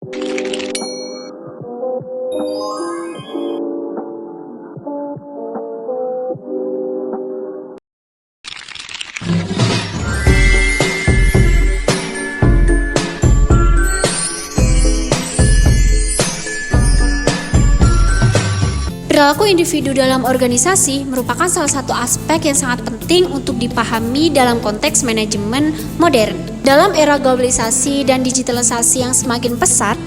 Perilaku individu dalam organisasi merupakan salah satu aspek yang sangat penting untuk dipahami dalam konteks manajemen modern. Dalam era globalisasi dan digitalisasi yang semakin pesat,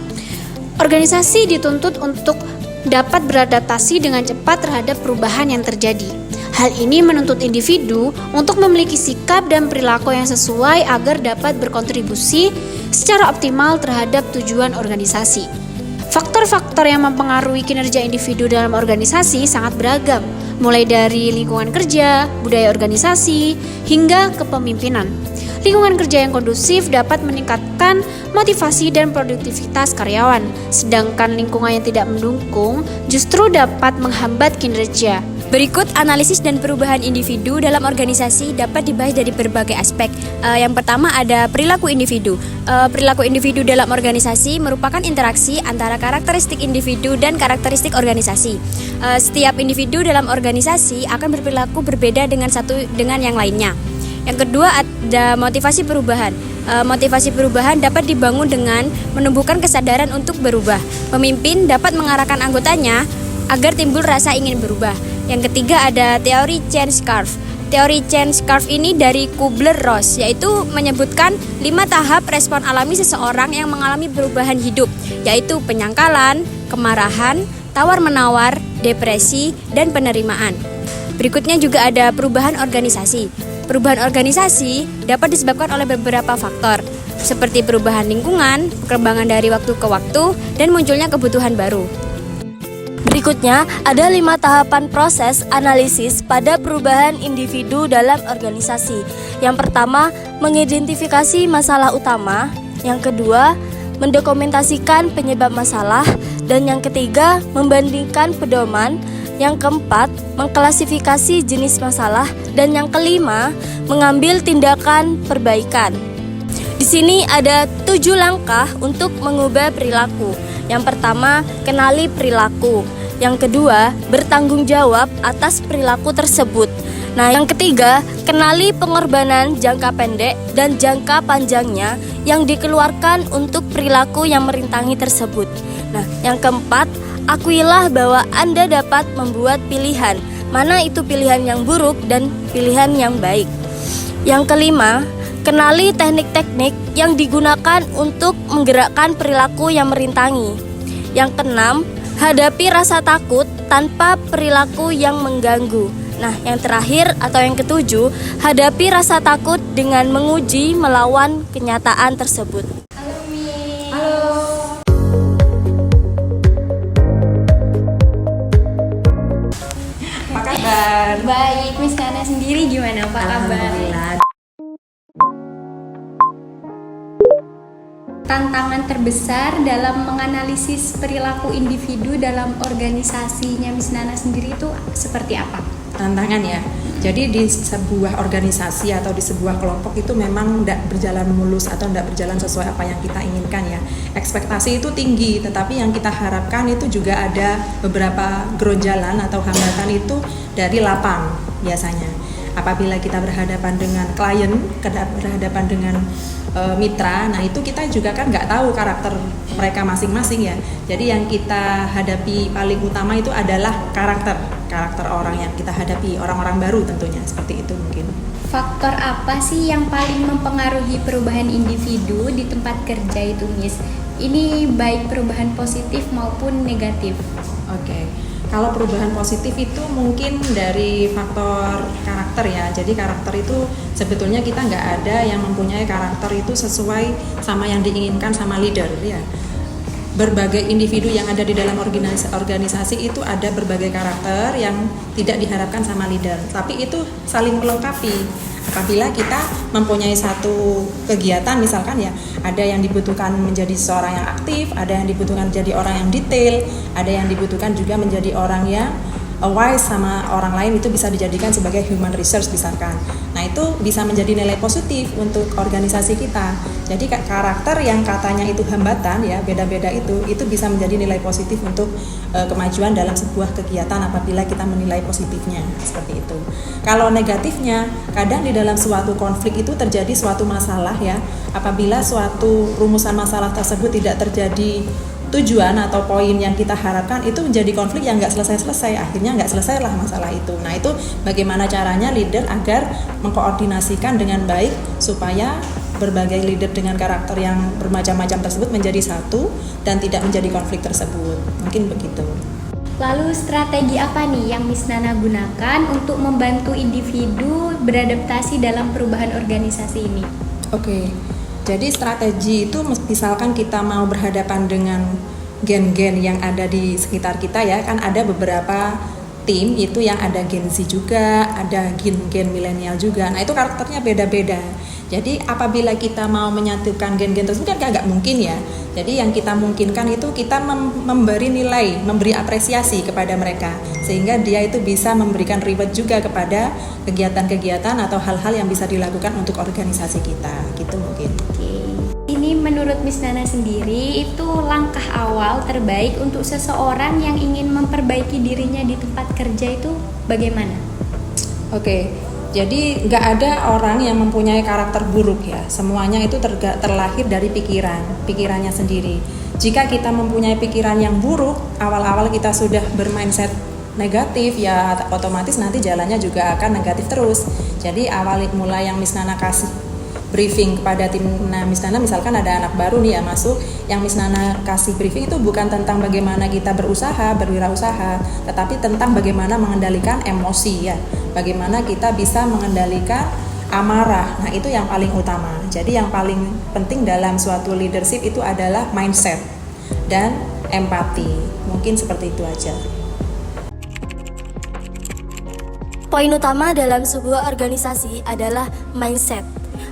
organisasi dituntut untuk dapat beradaptasi dengan cepat terhadap perubahan yang terjadi. Hal ini menuntut individu untuk memiliki sikap dan perilaku yang sesuai agar dapat berkontribusi secara optimal terhadap tujuan organisasi. Faktor-faktor yang mempengaruhi kinerja individu dalam organisasi sangat beragam, mulai dari lingkungan kerja, budaya organisasi, hingga kepemimpinan. Lingkungan kerja yang kondusif dapat meningkatkan motivasi dan produktivitas karyawan, sedangkan lingkungan yang tidak mendukung justru dapat menghambat kinerja. Berikut analisis dan perubahan individu dalam organisasi dapat dibahas dari berbagai aspek. Yang pertama ada perilaku individu. Perilaku individu dalam organisasi merupakan interaksi antara karakteristik individu dan karakteristik organisasi. Setiap individu dalam organisasi akan berperilaku berbeda dengan satu dengan yang lainnya. Yang kedua ada motivasi perubahan. Motivasi perubahan dapat dibangun dengan menumbuhkan kesadaran untuk berubah. Pemimpin dapat mengarahkan anggotanya agar timbul rasa ingin berubah. Yang ketiga ada teori change curve. Teori change curve ini dari Kubler-Ross, yaitu menyebutkan 5 tahap respon alami seseorang yang mengalami perubahan hidup, yaitu penyangkalan, kemarahan, tawar-menawar, depresi, dan penerimaan. Berikutnya juga ada perubahan organisasi. Perubahan organisasi dapat disebabkan oleh beberapa faktor, seperti perubahan lingkungan, perkembangan dari waktu ke waktu, dan munculnya kebutuhan baru. Berikutnya, ada 5 tahapan proses analisis pada perubahan individu dalam organisasi. Yang pertama, mengidentifikasi masalah utama. Yang kedua, mendokumentasikan penyebab masalah. Dan yang ketiga, membandingkan pedoman. Yang keempat, mengklasifikasi jenis masalah. Dan yang kelima, mengambil tindakan perbaikan. Di sini ada 7 langkah untuk mengubah perilaku. Yang pertama, kenali perilaku. Yang kedua, bertanggung jawab atas perilaku tersebut. Nah, yang ketiga, kenali pengorbanan jangka pendek dan jangka panjangnya yang dikeluarkan untuk perilaku yang merintangi tersebut. Nah, yang keempat, akuilah bahwa Anda dapat membuat pilihan, mana itu pilihan yang buruk dan pilihan yang baik. Yang kelima, kenali teknik-teknik yang digunakan untuk menggerakkan perilaku yang merintangi. Yang keenam, hadapi rasa takut tanpa perilaku yang mengganggu. Nah, yang terakhir atau yang ketujuh, hadapi rasa takut dengan menguji melawan kenyataan tersebut. Halo Mi. Halo. Apa kabar? Baik, Miss Nana sendiri gimana? Apa kabar? Alhamdulillah. Tantangan terbesar dalam menganalisis perilaku individu dalam organisasinya Miss Nana sendiri itu seperti apa? Tantangan ya. Jadi di sebuah organisasi atau di sebuah kelompok itu memang tidak berjalan mulus atau tidak berjalan sesuai apa yang kita inginkan ya. Ekspektasi itu tinggi, tetapi yang kita harapkan itu juga ada beberapa geronjalan atau hambatan itu dari lapang biasanya. Apabila kita berhadapan dengan klien, berhadapan dengan mitra, nah itu kita juga kan nggak tahu karakter mereka masing-masing ya. Jadi yang kita hadapi paling utama itu adalah karakter orang yang kita hadapi, orang-orang baru tentunya, seperti itu mungkin. Faktor apa sih yang paling mempengaruhi perubahan individu di tempat kerja itu, Miss? Ini baik perubahan positif maupun negatif. Oke. Kalau perubahan positif itu mungkin dari faktor karakter ya. Jadi karakter itu sebetulnya kita nggak ada yang mempunyai karakter itu sesuai sama yang diinginkan sama leader ya. Berbagai individu yang ada di dalam organisasi itu ada berbagai karakter yang tidak diharapkan sama leader. Tapi itu saling melengkapi. Apabila kita mempunyai satu kegiatan misalkan ya, ada yang dibutuhkan menjadi seorang yang aktif, ada yang dibutuhkan menjadi orang yang detail, ada yang dibutuhkan juga menjadi orang yang wise sama orang lain itu bisa dijadikan sebagai human resource misalkan. Nah itu bisa menjadi nilai positif untuk organisasi kita. Jadi karakter yang katanya itu hambatan ya beda-beda itu bisa menjadi nilai positif untuk kemajuan dalam sebuah kegiatan apabila kita menilai positifnya seperti itu. Kalau negatifnya kadang di dalam suatu konflik itu terjadi suatu masalah ya. Apabila suatu rumusan masalah tersebut tidak terjadi tujuan atau poin yang kita harapkan itu menjadi konflik yang nggak selesai-selesai, akhirnya nggak selesailah masalah itu. Nah itu bagaimana caranya leader agar mengkoordinasikan dengan baik supaya berbagai leader dengan karakter yang bermacam-macam tersebut menjadi satu dan tidak menjadi konflik tersebut, mungkin begitu. Lalu strategi apa nih yang Miss Nana gunakan untuk membantu individu beradaptasi dalam perubahan organisasi ini? Oke. Jadi strategi itu misalkan kita mau berhadapan dengan gen-gen yang ada di sekitar kita ya, kan ada beberapa tim itu yang ada Gen Z juga, ada gen milenial juga. Nah itu karakternya beda-beda. Jadi apabila kita mau menyatukan gen-gen tersebut kan nggak mungkin ya. Jadi yang kita mungkinkan itu kita memberi nilai, memberi apresiasi kepada mereka. Sehingga dia itu bisa memberikan reward juga kepada kegiatan-kegiatan atau hal-hal yang bisa dilakukan untuk organisasi kita. Gitu mungkin. Ini menurut Miss Nana sendiri itu langkah awal terbaik untuk seseorang yang ingin memperbaiki dirinya di tempat kerja itu bagaimana? Oke, jadi nggak ada orang yang mempunyai karakter buruk ya. Semuanya itu terlahir dari pikirannya sendiri. Jika kita mempunyai pikiran yang buruk, awal-awal kita sudah bermindset negatif ya otomatis nanti jalannya juga akan negatif terus. Jadi mulai yang Miss Nana kasih briefing kepada tim Miss Nana, misalkan ada anak baru nih ya masuk, yang Miss Nana kasih briefing itu bukan tentang bagaimana kita berusaha, berwirausaha, tetapi tentang bagaimana mengendalikan emosi ya, bagaimana kita bisa mengendalikan amarah. Nah itu yang paling utama. Jadi yang paling penting dalam suatu leadership itu adalah mindset dan empati. Mungkin seperti itu aja. Poin utama dalam sebuah organisasi adalah mindset.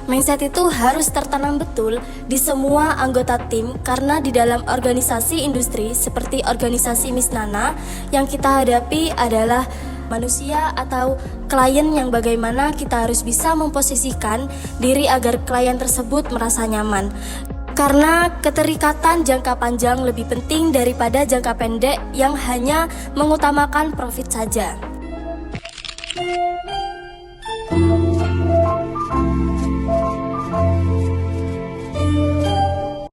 Mindset itu harus tertanam betul di semua anggota tim karena di dalam organisasi industri seperti organisasi Miss Nana yang kita hadapi adalah manusia atau klien yang bagaimana kita harus bisa memposisikan diri agar klien tersebut merasa nyaman. Karena keterikatan jangka panjang lebih penting daripada jangka pendek yang hanya mengutamakan profit saja.